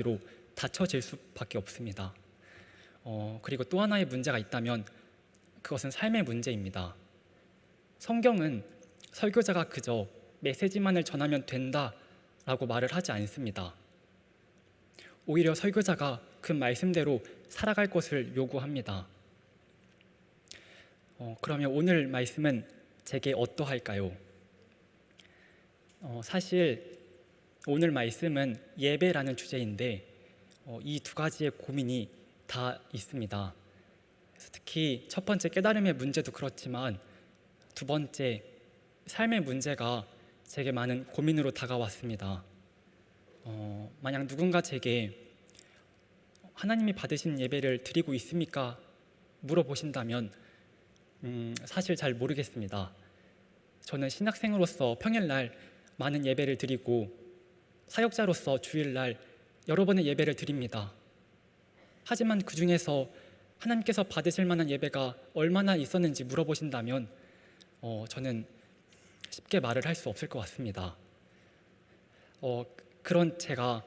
로 닫혀질 수밖에 없습니다. 그리고 또 하나의 문제가 있다면 그것은 삶의 문제입니다. 성경은 설교자가 그저 메시지만을 전하면 된다라고 말을 하지 않습니다. 오히려 설교자가 그 말씀대로 살아갈 것을 요구합니다. 그러면 오늘 말씀은 제게 어떠할까요? 사실 오늘 말씀은 예배라는 주제인데 이 두 가지의 고민이 다 있습니다. 특히 첫 번째 깨달음의 문제도 그렇지만 두 번째 삶의 문제가 제게 많은 고민으로 다가왔습니다. 만약 누군가 제게 하나님이 받으신 예배를 드리고 있습니까? 물어보신다면 사실 잘 모르겠습니다. 저는 신학생으로서 평일날 많은 예배를 드리고 사역자로서 주일날 여러 번의 예배를 드립니다. 하지만 그 중에서 하나님께서 받으실 만한 예배가 얼마나 있었는지 물어보신다면 저는 쉽게 말을 할 수 없을 것 같습니다. 그런 제가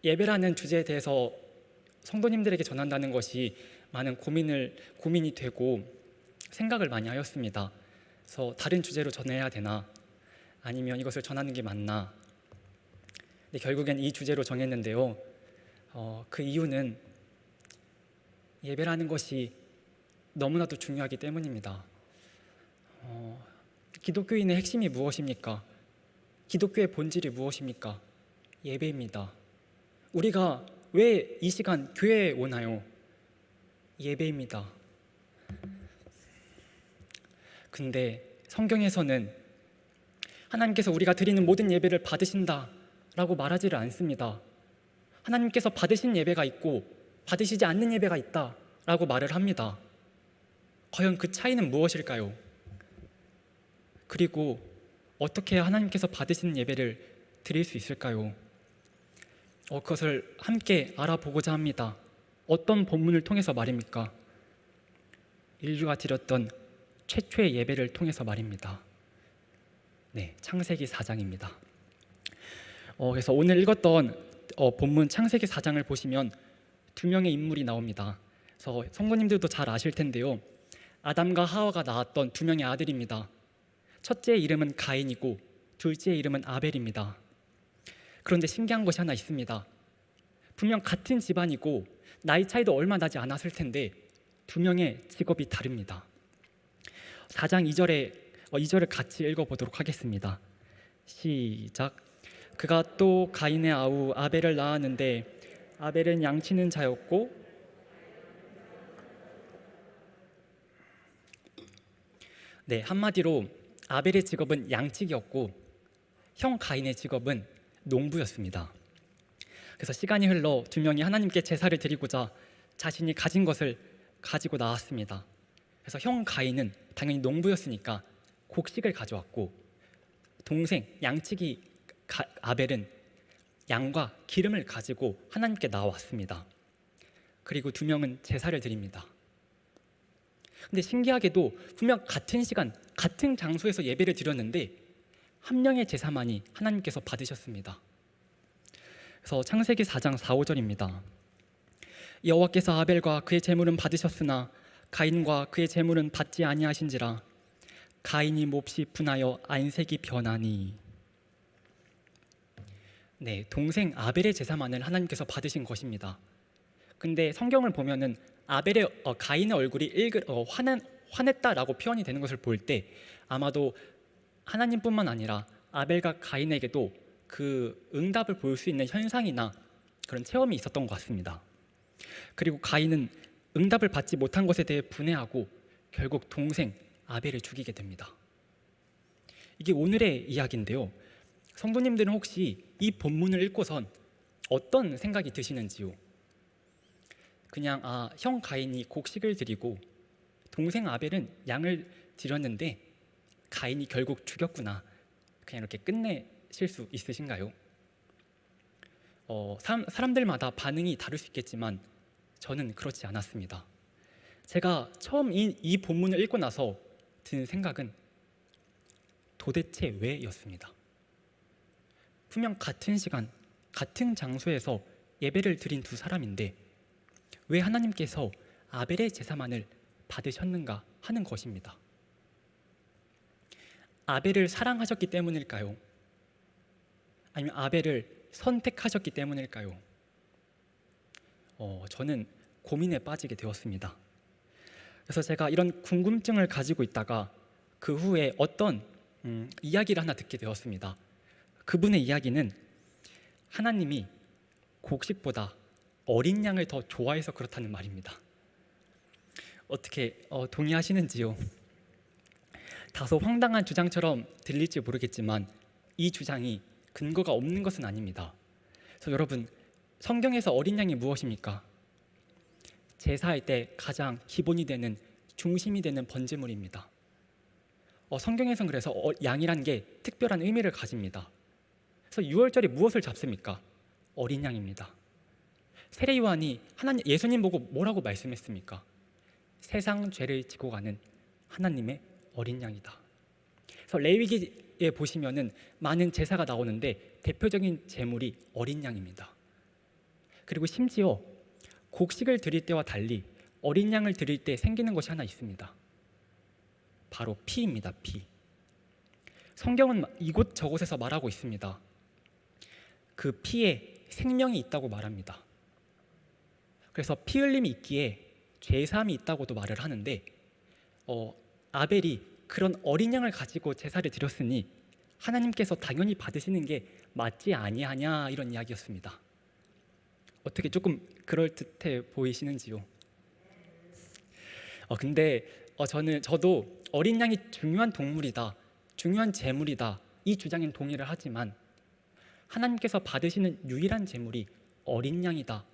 예배라는 주제에 대해서 성도님들에게 전한다는 것이 많은 고민이 되고 생각을 많이 하였습니다. 그래서 다른 주제로 전해야 되나 아니면 이것을 전하는 게 맞나. 근데 결국엔 이 주제로 정했는데요. 그 이유는 예배라는 것이 너무나도 중요하기 때문입니다. 기독교인의 핵심이 무엇입니까? 기독교의 본질이 무엇입니까? 예배입니다. 우리가 왜 이 시간 교회에 오나요? 예배입니다. 근데 성경에서는 하나님께서 우리가 드리는 모든 예배를 받으신다라고 말하지를 않습니다. 하나님께서 받으신 예배가 있고 받으시지 않는 예배가 있다라고 말을 합니다. 과연 그 차이는 무엇일까요? 그리고 어떻게 하나님께서 받으신 예배를 드릴 수 있을까요? 그것을 함께 알아보고자 합니다. 어떤 본문을 통해서 말입니까? 인류가 드렸던 최초의 예배를 통해서 말입니다. 네, 창세기 4장입니다. 그래서 오늘 읽었던 본문 창세기 4장을 보시면 두 명의 인물이 나옵니다. 그래서 성도님들도 잘 아실 텐데요. 아담과 하와가 낳았던 두 명의 아들입니다. 첫째의 이름은 가인이고 둘째의 이름은 아벨입니다. 그런데 신기한 것이 하나 있습니다. 분명 같은 집안이고 나이 차이도 얼마 나지 않았을 텐데 두 명의 직업이 다릅니다. 4장 2절을 같이 읽어보도록 하겠습니다. 시작. 그가 또 가인의 아우 아벨을 낳았는데 아벨은 양치는 자였고 네, 한마디로 아벨의 직업은 양치기였고 형 가인의 직업은 농부였습니다. 그래서 시간이 흘러 두 명이 하나님께 제사를 드리고자 자신이 가진 것을 가지고 나왔습니다. 그래서 형 가인은 당연히 농부였으니까 곡식을 가져왔고 동생 양치기 아벨은 양과 기름을 가지고 하나님께 나왔습니다. 그리고 두 명은 제사를 드립니다. 근데 신기하게도 분명 같은 시간, 같은 장소에서 예배를 드렸는데 한 명의 제사만이 하나님께서 받으셨습니다. 그래서 창세기 4장 4, 5절입니다. 여호와께서 아벨과 그의 제물은 받으셨으나 가인과 그의 제물은 받지 아니하신지라 가인이 몹시 분하여 안색이 변하니. 네, 동생 아벨의 제사만을 하나님께서 받으신 것입니다. 근데 성경을 보면은 가인의 얼굴이 화냈다라고 표현이 되는 것을 볼 때 아마도 하나님뿐만 아니라 아벨과 가인에게도 그 응답을 볼 수 있는 현상이나 그런 체험이 있었던 것 같습니다. 그리고 가인은 응답을 받지 못한 것에 대해 분해하고 결국 동생 아벨을 죽이게 됩니다. 이게 오늘의 이야기인데요. 성도님들은 혹시 이 본문을 읽고선 어떤 생각이 드시는지요? 그냥 형 가인이 곡식을 드리고 동생 아벨은 양을 드렸는데 가인이 결국 죽였구나, 그냥 이렇게 끝내실 수 있으신가요? 사람들마다 반응이 다를 수 있겠지만 저는 그렇지 않았습니다. 제가 처음 이 본문을 읽고 나서 든 생각은 도대체 왜 였습니다. 분명 같은 시간, 같은 장소에서 예배를 드린 두 사람인데 왜 하나님께서 아벨의 제사만을 받으셨는가 하는 것입니다. 아벨을 사랑하셨기 때문일까요? 아니면 아벨을 선택하셨기 때문일까요? 저는 고민에 빠지게 되었습니다. 그래서 제가 이런 궁금증을 가지고 있다가 그 후에 어떤 이야기를 하나 듣게 되었습니다. 그분의 이야기는 하나님이 곡식보다 어린 양을 더 좋아해서 그렇다는 말입니다. 어떻게 동의하시는지요? 다소 황당한 주장처럼 들릴지 모르겠지만 이 주장이 근거가 없는 것은 아닙니다. 그래서 여러분, 성경에서 어린 양이 무엇입니까? 제사할 때 가장 기본이 되는, 중심이 되는 번제물입니다. 성경에서는 그래서 양이란 게 특별한 의미를 가집니다. 그래서 유월절에 무엇을 잡습니까? 어린 양입니다. 세례 요한이 예수님 보고 뭐라고 말씀했습니까? 세상 죄를 지고 가는 하나님의 어린 양이다. 그래서 레위기에 보시면은 많은 제사가 나오는데 대표적인 제물이 어린 양입니다. 그리고 심지어 곡식을 드릴 때와 달리 어린 양을 드릴 때 생기는 것이 하나 있습니다. 바로 피입니다. 피. 성경은 이곳저곳에서 말하고 있습니다. 그 피에 생명이 있다고 말합니다. 그래서 피 흘림이 있기에 죄사함이 있다고도 말을 하는데 아벨이 그런 어린 양을 가지고 제사를 드렸으니 하나님께서 당연히 받으시는 게 맞지 아니하냐, 이런 이야기였습니다. 어떻게 조금 그럴듯해 보이시는지요? 근데 저도 어린 양이 중요한 동물이다, 중요한 제물이다, 이 주장엔 동의를 하지만 하나님께서 받으시는 유일한 제물이 어린 양이다,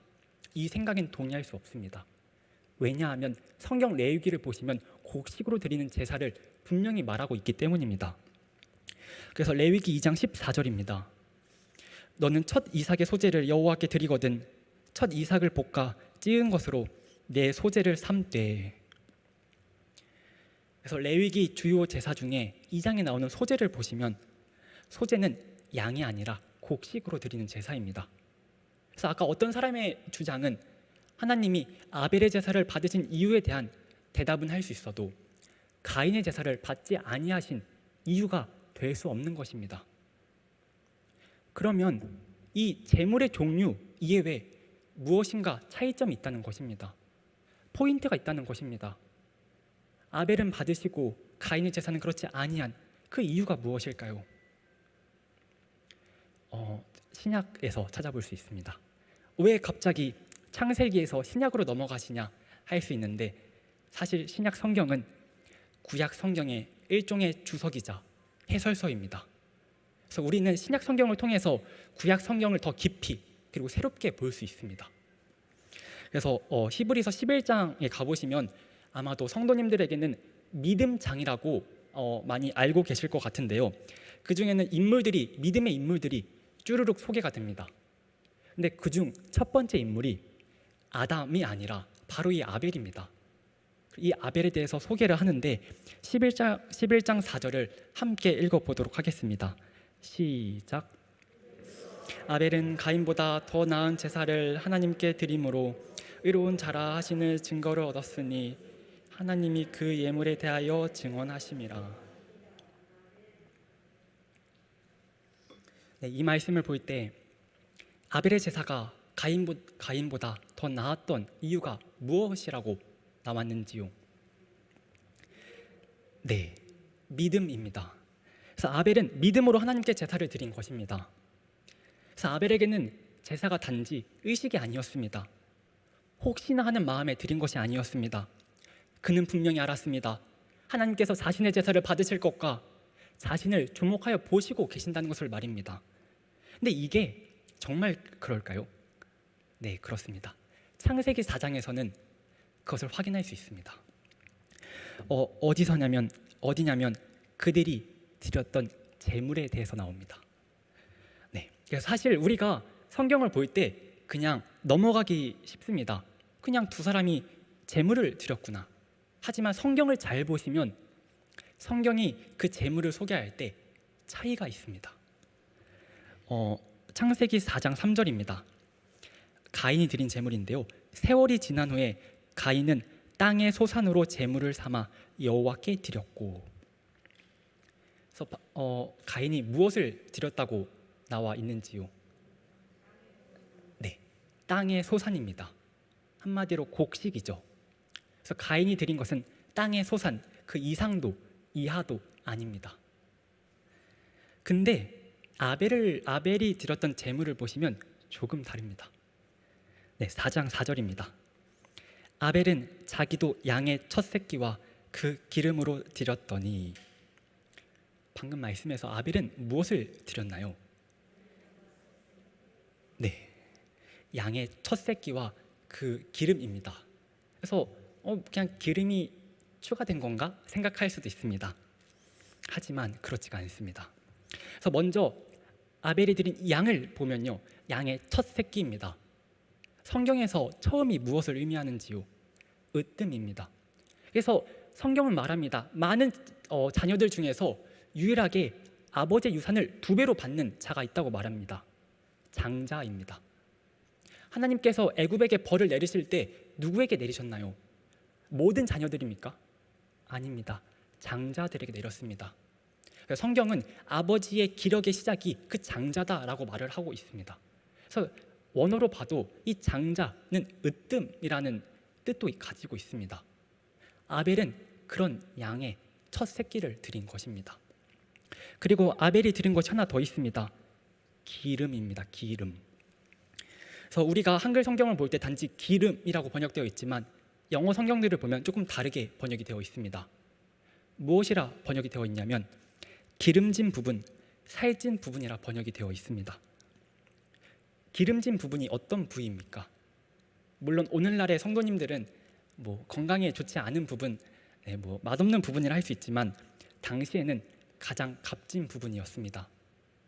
이 생각엔 동의할 수 없습니다. 왜냐하면 성경 레위기를 보시면 곡식으로 드리는 제사를 분명히 말하고 있기 때문입니다. 그래서 레위기 2장 14절입니다. 너는 첫 이삭의 소재를 여호와께 드리거든 첫 이삭을 볶아 찌은 것으로 내 소재를 삼되. 그래서 레위기 주요 제사 중에 2장에 나오는 소재를 보시면 소재는 양이 아니라 곡식으로 드리는 제사입니다. 그래서 아까 어떤 사람의 주장은 하나님이 아벨의 제사를 받으신 이유에 대한 대답은 할 수 있어도 가인의 제사를 받지 아니하신 이유가 될 수 없는 것입니다. 그러면 이 제물의 종류 이외에 무엇인가 차이점이 있다는 것입니다. 포인트가 있다는 것입니다. 아벨은 받으시고 가인의 제사는 그렇지 아니한 그 이유가 무엇일까요? 신약에서 찾아볼 수 있습니다. 왜 갑자기 창세기에서 신약으로 넘어가시냐 할 수 있는데, 사실 신약 성경은 구약 성경의 일종의 주석이자 해설서입니다. 그래서 우리는 신약 성경을 통해서 구약 성경을 더 깊이 그리고 새롭게 볼 수 있습니다. 그래서 히브리서 11장에 가보시면 아마도 성도님들에게는 믿음장이라고 많이 알고 계실 것 같은데요. 그 중에는 믿음의 인물들이 쭈르륵 소개가 됩니다. 근데 그중 첫 번째 인물이 아담이 아니라 바로 이 아벨입니다. 이 아벨에 대해서 소개를 하는데 11장 4절을 함께 읽어보도록 하겠습니다. 시작. 아벨은 가인보다 더 나은 제사를 하나님께 드림으로 의로운 자라 하시는 증거를 얻었으니 하나님이 그 예물에 대하여 증언하심이라. 네, 이 말씀을 볼 때 아벨의 제사가 가인보다 더 나았던 이유가 무엇이라고 나왔는지요? 네, 믿음입니다. 그래서 아벨은 믿음으로 하나님께 제사를 드린 것입니다. 그래서 아벨에게는 제사가 단지 의식이 아니었습니다. 혹시나 하는 마음에 드린 것이 아니었습니다. 그는 분명히 알았습니다. 하나님께서 자신의 제사를 받으실 것과 자신을 주목하여 보시고 계신다는 것을 말입니다. 근데 이게 정말 그럴까요? 네, 그렇습니다. 창세기 4장에서는 그것을 확인할 수 있습니다. 어디냐면 그들이 드렸던 제물에 대해서 나옵니다. 네, 그래서 사실 우리가 성경을 볼 때 그냥 넘어가기 쉽습니다. 그냥 두 사람이 제물을 드렸구나. 하지만 성경을 잘 보시면 성경이 그 제물을 소개할 때 차이가 있습니다. 창세기 4장 3절입니다. 가인이 드린 제물인데요. 세월이 지난 후에 가인은 땅의 소산으로 제물을 삼아 여호와께 드렸고. 그래서 가인이 무엇을 드렸다고 나와 있는지요? 네, 땅의 소산입니다. 한마디로 곡식이죠. 그래서 가인이 드린 것은 땅의 소산, 그 이상도 이하도 아닙니다. 근데 아벨이 드렸던 제물을 보시면 조금 다릅니다. 네, 4장 4절입니다. 아벨은 자기도 양의 첫 새끼와 그 기름으로 드렸더니. 방금 말씀에서 아벨은 무엇을 드렸나요? 네, 양의 첫 새끼와 그 기름입니다. 그래서 그냥 기름이 추가된 건가 생각할 수도 있습니다. 하지만 그렇지가 않습니다. 그래서 먼저 아벨이 드린 양을 보면요, 양의 첫 새끼입니다. 성경에서 처음이 무엇을 의미하는지요? 으뜸입니다. 그래서 성경은 말합니다. 많은 자녀들 중에서 유일하게 아버지의 유산을 2배로 받는 자가 있다고 말합니다. 장자입니다. 하나님께서 애굽에게 벌을 내리실 때 누구에게 내리셨나요? 모든 자녀들입니까? 아닙니다. 장자들에게 내렸습니다. 성경은 아버지의 기력의 시작이 그 장자다라고 말을 하고 있습니다. 그래서 원어로 봐도 이 장자는 으뜸이라는 뜻도 가지고 있습니다. 아벨은 그런 양의 첫 새끼를 드린 것입니다. 그리고 아벨이 드린 것이 하나 더 있습니다. 기름입니다. 기름. 그래서 우리가 한글 성경을 볼 때 단지 기름이라고 번역되어 있지만 영어 성경들을 보면 조금 다르게 번역이 되어 있습니다. 무엇이라 번역이 되어 있냐면 기름진 부분, 살찐 부분이라 번역이 되어 있습니다. 기름진 부분이 어떤 부위입니까? 물론 오늘날의 성도님들은 건강에 좋지 않은 부분, 맛없는 부분이라 할 수 있지만 당시에는 가장 값진 부분이었습니다.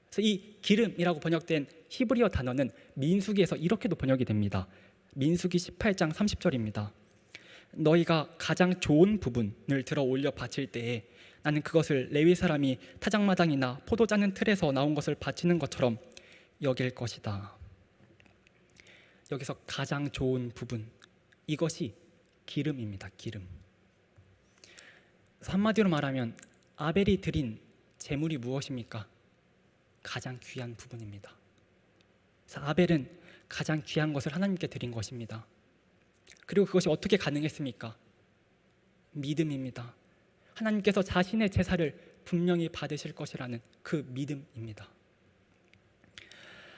그래서 이 기름이라고 번역된 히브리어 단어는 민수기에서 이렇게도 번역이 됩니다. 민수기 18장 30절입니다. 너희가 가장 좋은 부분을 들어 올려 바칠 때에 나는 그것을 레위 사람이 타작마당이나 포도 짜는 틀에서 나온 것을 바치는 것처럼 여길 것이다. 여기서 가장 좋은 부분, 이것이 기름입니다. 기름. 한마디로 말하면 아벨이 드린 제물이 무엇입니까? 가장 귀한 부분입니다. 그래서 아벨은 가장 귀한 것을 하나님께 드린 것입니다. 그리고 그것이 어떻게 가능했습니까? 믿음입니다. 하나님께서 자신의 제사를 분명히 받으실 것이라는 그 믿음입니다.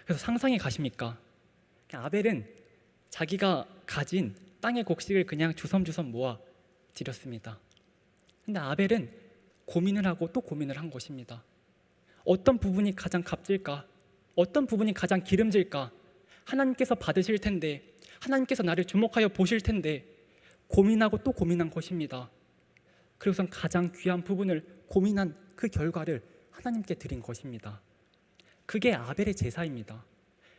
그래서 상상이 가십니까? 아벨은 자기가 가진 땅의 곡식을 그냥 주섬주섬 모아 드렸습니다. 근데 아벨은 고민을 하고 또 고민을 한 것입니다. 어떤 부분이 가장 값질까? 어떤 부분이 가장 기름질까? 하나님께서 받으실 텐데, 하나님께서 나를 주목하여 보실 텐데, 고민하고 또 고민한 것입니다. 그리고선 가장 귀한 부분을 고민한 그 결과를 하나님께 드린 것입니다. 그게 아벨의 제사입니다.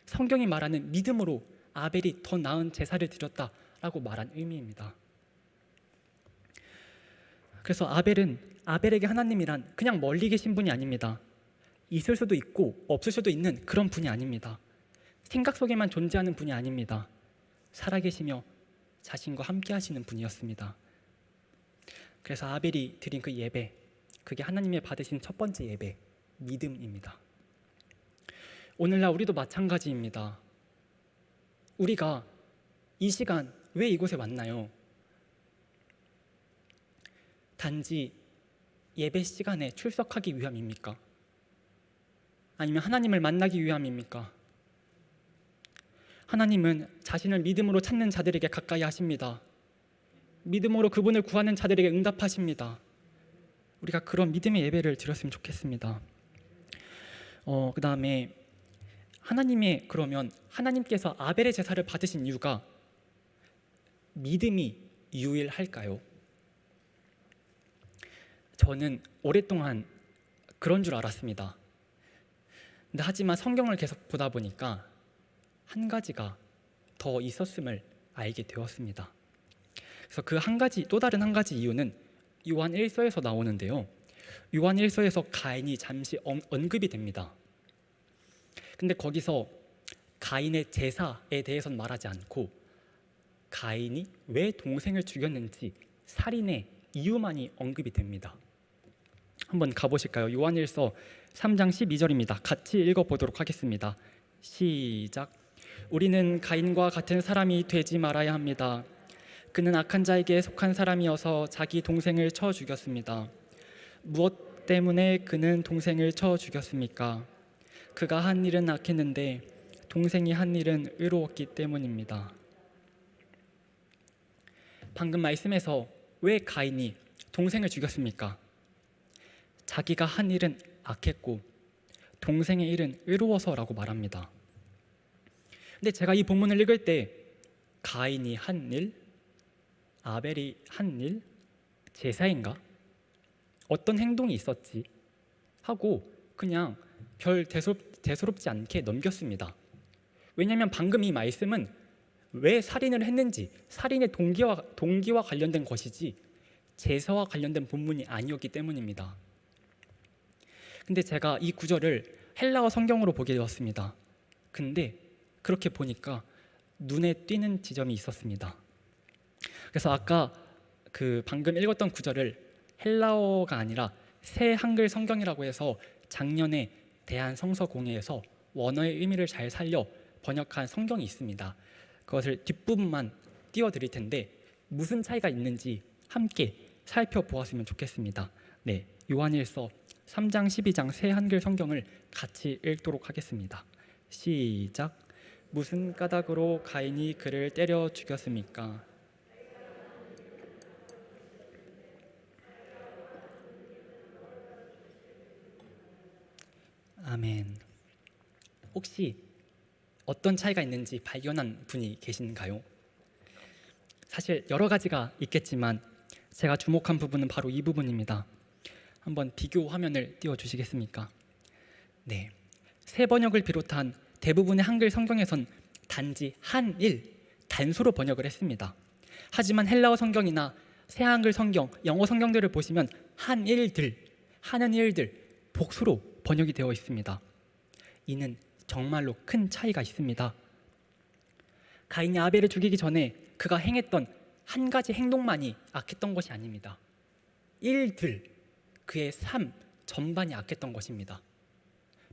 성경이 말하는 믿음으로 아벨이 더 나은 제사를 드렸다라고 말한 의미입니다. 그래서 아벨에게 하나님이란 그냥 멀리 계신 분이 아닙니다. 있을 수도 있고 없을 수도 있는 그런 분이 아닙니다. 생각 속에만 존재하는 분이 아닙니다. 살아계시며 자신과 함께 하시는 분이었습니다. 그래서 아벨이 드린 그 예배, 그게 하나님의 받으신 첫 번째 예배, 믿음입니다. 오늘날 우리도 마찬가지입니다. 우리가 이 시간 왜 이곳에 왔나요? 단지 예배 시간에 출석하기 위함입니까? 아니면 하나님을 만나기 위함입니까? 하나님은 자신을 믿음으로 찾는 자들에게 가까이 하십니다. 믿음으로 그분을 구하는 자들에게 응답하십니다. 우리가 그런 믿음의 예배를 드렸으면 좋겠습니다. 그 다음에 그러면 하나님께서 아벨의 제사를 받으신 이유가 믿음이 유일할까요? 저는 오랫동안 그런 줄 알았습니다. 근데 하지만 성경을 계속 보다 보니까 한 가지가 더 있었음을 알게 되었습니다. 그래서 그 한 가지, 또 다른 한 가지 이유는 요한 1서에서 나오는데요. 요한 1서에서 가인이 잠시 언급이 됩니다. 근데 거기서 가인의 제사에 대해서는 말하지 않고 가인이 왜 동생을 죽였는지 살인의 이유만이 언급이 됩니다. 한번 가보실까요? 요한일서 3장 12절입니다. 같이 읽어보도록 하겠습니다. 시작. 우리는 가인과 같은 사람이 되지 말아야 합니다. 그는 악한 자에게 속한 사람이어서 자기 동생을 쳐 죽였습니다. 무엇 때문에 그는 동생을 쳐 죽였습니까? 그가 한 일은 악했는데 동생이 한 일은 의로웠기 때문입니다. 방금 말씀에서 왜 가인이 동생을 죽였습니까? 자기가 한 일은 악했고 동생의 일은 의로워서라고 말합니다. 근데 제가 이 본문을 읽을 때 가인이 한 일, 아벨이 한 일, 제사인가? 어떤 행동이 있었지? 하고 그냥 별 대수롭지 않게 넘겼습니다. 왜냐하면 방금 이 말씀은 왜 살인을 했는지 살인의 동기와 관련된 것이지 제사와 관련된 본문이 아니었기 때문입니다. 근데 제가 이 구절을 헬라어 성경으로 보게 되었습니다. 근데 그렇게 보니까 눈에 띄는 지점이 있었습니다. 그래서 아까 방금 읽었던 구절을 헬라어가 아니라 새 한글 성경이라고 해서 작년에 대한성서공회에서 원어의 의미를 잘 살려 번역한 성경이 있습니다. 그것을 뒷부분만 띄워드릴 텐데 무슨 차이가 있는지 함께 살펴보았으면 좋겠습니다. 네, 요한일서 3장 12장 새 한글 성경을 같이 읽도록 하겠습니다. 시작. 무슨 까닭으로 가인이 그를 때려 죽였습니까? 아멘. 혹시 어떤 차이가 있는지 발견한 분이 계신가요? 사실 여러 가지가 있겠지만 제가 주목한 부분은 바로 이 부분입니다. 한번 비교 화면을 띄워주시겠습니까? 네, 새 번역을 비롯한 대부분의 한글 성경에선 단지 한일, 단수로 번역을 했습니다. 하지만 헬라어 성경이나 새 한글 성경, 영어 성경들을 보시면 한일들, 하는 일들, 복수로 번역이 되어 있습니다. 이는 정말로 큰 차이가 있습니다. 가인이 아벨을 죽이기 전에 그가 행했던 한 가지 행동만이 악했던 것이 아닙니다. 일들, 그의 삶 전반이 악했던 것입니다.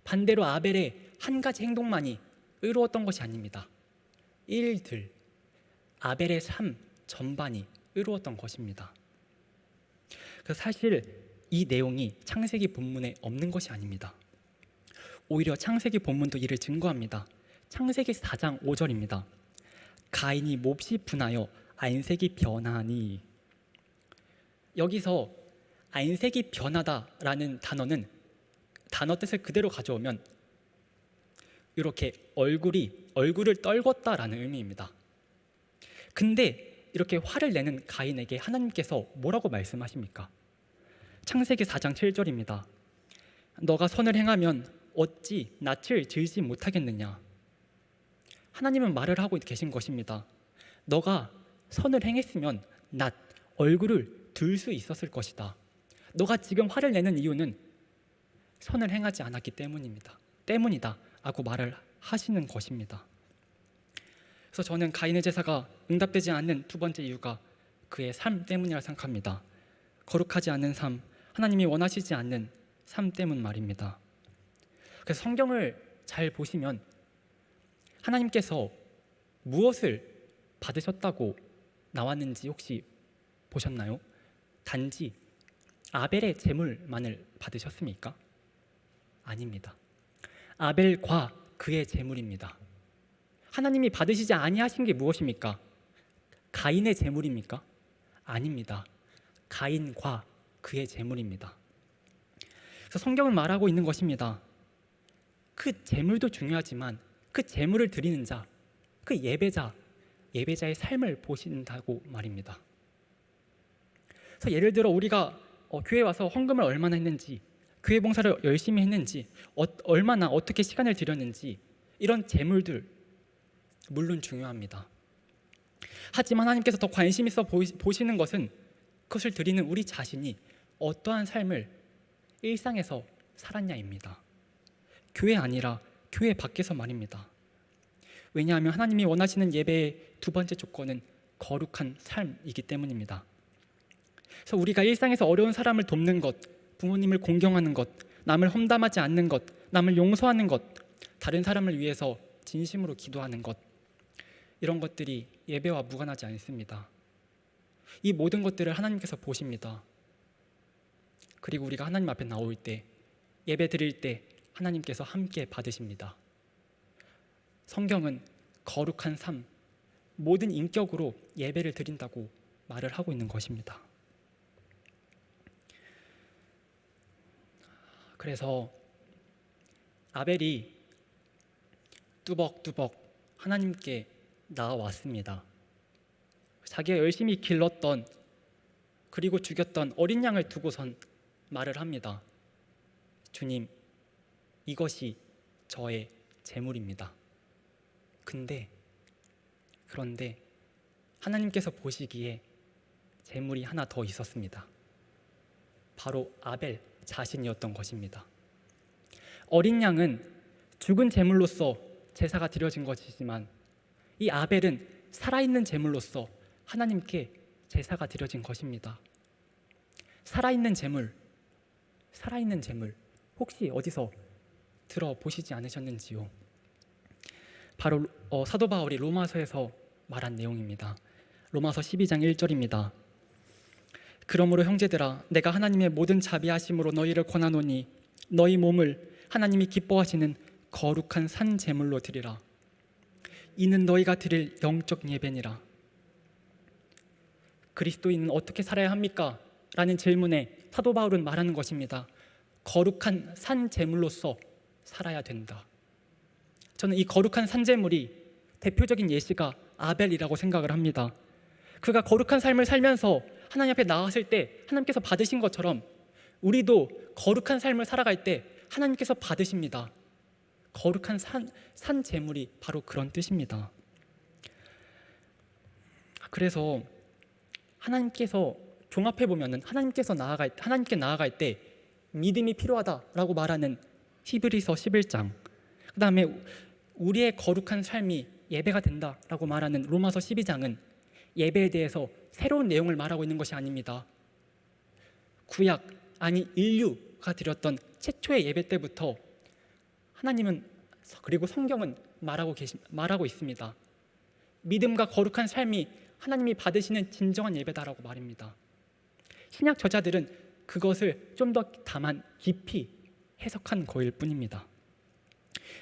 반대로 아벨의 한 가지 행동만이 의로웠던 것이 아닙니다. 일들, 아벨의 삶 전반이 의로웠던 것입니다. 그래서 사실 이 내용이 창세기 본문에 없는 것이 아닙니다. 오히려 창세기 본문도 이를 증거합니다. 창세기 4장 5절입니다. 가인이 몹시 분하여 안색이 변하니. 여기서 안색이 변하다라는 단어 뜻을 그대로 가져오면 이렇게 얼굴을 떨궜다라는 의미입니다. 근데 이렇게 화를 내는 가인에게 하나님께서 뭐라고 말씀하십니까? 창세기 4장 7절입니다. 너가 선을 행하면 어찌 낯을 들지 못하겠느냐. 하나님은 말을 하고 계신 것입니다. 너가 선을 행했으면 얼굴을 들 수 있었을 것이다. 너가 지금 화를 내는 이유는 선을 행하지 않았기 때문이다 라고 말을 하시는 것입니다. 그래서 저는 가인의 제사가 응답되지 않는 두 번째 이유가 그의 삶 때문이라 생각합니다. 거룩하지 않은 삶, 하나님이 원하시지 않는 삶 때문 말입니다. 그래서 성경을 잘 보시면 하나님께서 무엇을 받으셨다고 나왔는지 혹시 보셨나요? 단지 아벨의 제물만을 받으셨습니까? 아닙니다. 아벨과 그의 제물입니다. 하나님이 받으시지 아니하신 게 무엇입니까? 가인의 제물입니까? 아닙니다. 가인과 그의 제물입니다. 그래서 성경은 말하고 있는 것입니다. 그 제물도 중요하지만 그 제물을 드리는 자, 그 예배자의 삶을 보신다고 말입니다. 그래서 예를 들어 우리가 교회 와서 헌금을 얼마나 했는지, 교회 봉사를 열심히 했는지, 얼마나 어떻게 시간을 들였는지, 이런 제물들 물론 중요합니다. 하지만 하나님께서 더 관심 있어 보시는 것은 그것을 드리는 우리 자신이 어떠한 삶을 일상에서 살았냐입니다. 교회 아니라 교회 밖에서 말입니다. 왜냐하면 하나님이 원하시는 예배의 두 번째 조건은 거룩한 삶이기 때문입니다. 그래서 우리가 일상에서 어려운 사람을 돕는 것, 부모님을 공경하는 것, 남을 험담하지 않는 것, 남을 용서하는 것, 다른 사람을 위해서 진심으로 기도하는 것, 이런 것들이 예배와 무관하지 않습니다. 이 모든 것들을 하나님께서 보십니다. 그리고 우리가 하나님 앞에 나올 때, 예배 드릴 때 하나님께서 함께 받으십니다. 성경은 거룩한 삶, 모든 인격으로 예배를 드린다고 말을 하고 있는 것입니다. 그래서 아벨이 뚜벅뚜벅 하나님께 나아왔습니다. 자기가 열심히 길렀던 그리고 죽였던 어린 양을 두고선 말을 합니다. 주님, 이것이 저의 제물입니다. 그런데 하나님께서 보시기에 제물이 하나 더 있었습니다. 바로 아벨 자신이었던 것입니다. 어린 양은 죽은 제물로서 제사가 드려진 것이지만 이 아벨은 살아있는 제물로서 하나님께 제사가 드려진 것입니다. 살아있는 제물 혹시 어디서 들어보시지 않으셨는지요? 바로 사도 바울이 로마서에서 말한 내용입니다. 로마서 12장 1절입니다. 그러므로 형제들아, 내가 하나님의 모든 자비하심으로 너희를 권하노니 너희 몸을 하나님이 기뻐하시는 거룩한 산 제물로 드리라. 이는 너희가 드릴 영적 예배니라. 그리스도인은 어떻게 살아야 합니까? 라는 질문에 사도 바울은 말하는 것입니다. 거룩한 산 제물로서 살아야 된다. 저는 이 거룩한 산 제물이 대표적인 예시가 아벨이라고 생각을 합니다. 그가 거룩한 삶을 살면서 하나님 앞에 나왔을 때 하나님께서 받으신 것처럼 우리도 거룩한 삶을 살아갈 때 하나님께서 받으십니다. 거룩한 산 제물이 바로 그런 뜻입니다. 그래서 하나님께서 종합해 보면은 하나님께 나아갈 때 믿음이 필요하다라고 말하는 히브리서 11장, 그다음에 우리의 거룩한 삶이 예배가 된다라고 말하는 로마서 12장은 예배에 대해서 새로운 내용을 말하고 있는 것이 아닙니다. 구약, 아니 인류가 드렸던 최초의 예배 때부터 하나님은 그리고 성경은 말하고 있습니다. 믿음과 거룩한 삶이 하나님이 받으시는 진정한 예배다라고 말입니다. 신약 저자들은 그것을 좀 더 다만 깊이 해석한 거일 뿐입니다.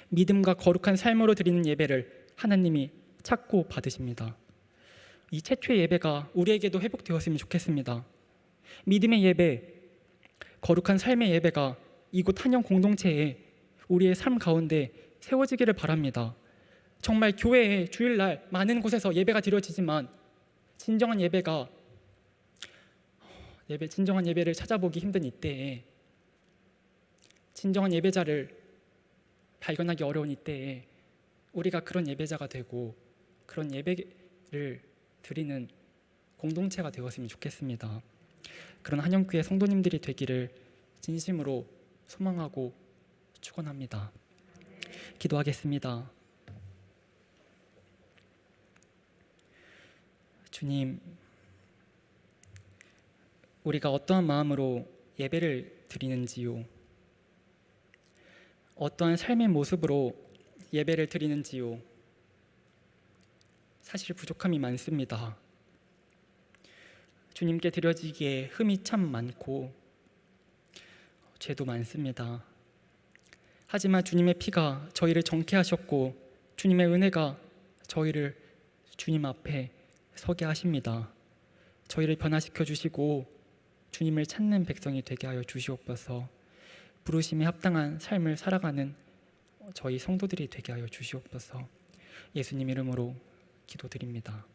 믿음과 거룩한 삶으로 드리는 예배를 하나님이 찾고 받으십니다. 이 최초의 예배가 우리에게도 회복되었으면 좋겠습니다. 믿음의 예배, 거룩한 삶의 예배가 이곳 한영 공동체에 우리의 삶 가운데 세워지기를 바랍니다. 정말 교회에 주일날 많은 곳에서 예배가 드려지지만 진정한 예배를 찾아보기 힘든 이때에, 진정한 예배자를 발견하기 어려운 이때에 우리가 그런 예배자가 되고 그런 예배를 드리는 공동체가 되었으면 좋겠습니다. 그런 한영교회 성도님들이 되기를 진심으로 소망하고 축원합니다. 기도하겠습니다. 주님, 우리가 어떠한 마음으로 예배를 드리는지요, 어떠한 삶의 모습으로 예배를 드리는지요, 사실 부족함이 많습니다. 주님께 드려지기에 흠이 참 많고 죄도 많습니다. 하지만 주님의 피가 저희를 정케 하셨고 주님의 은혜가 저희를 주님 앞에 서게 하십니다. 저희를 변화시켜 주시고 주님을 찾는 백성이 되게 하여 주시옵소서. 부르심에 합당한 삶을 살아가는 저희 성도들이 되게 하여 주시옵소서. 예수님 이름으로 기도드립니다.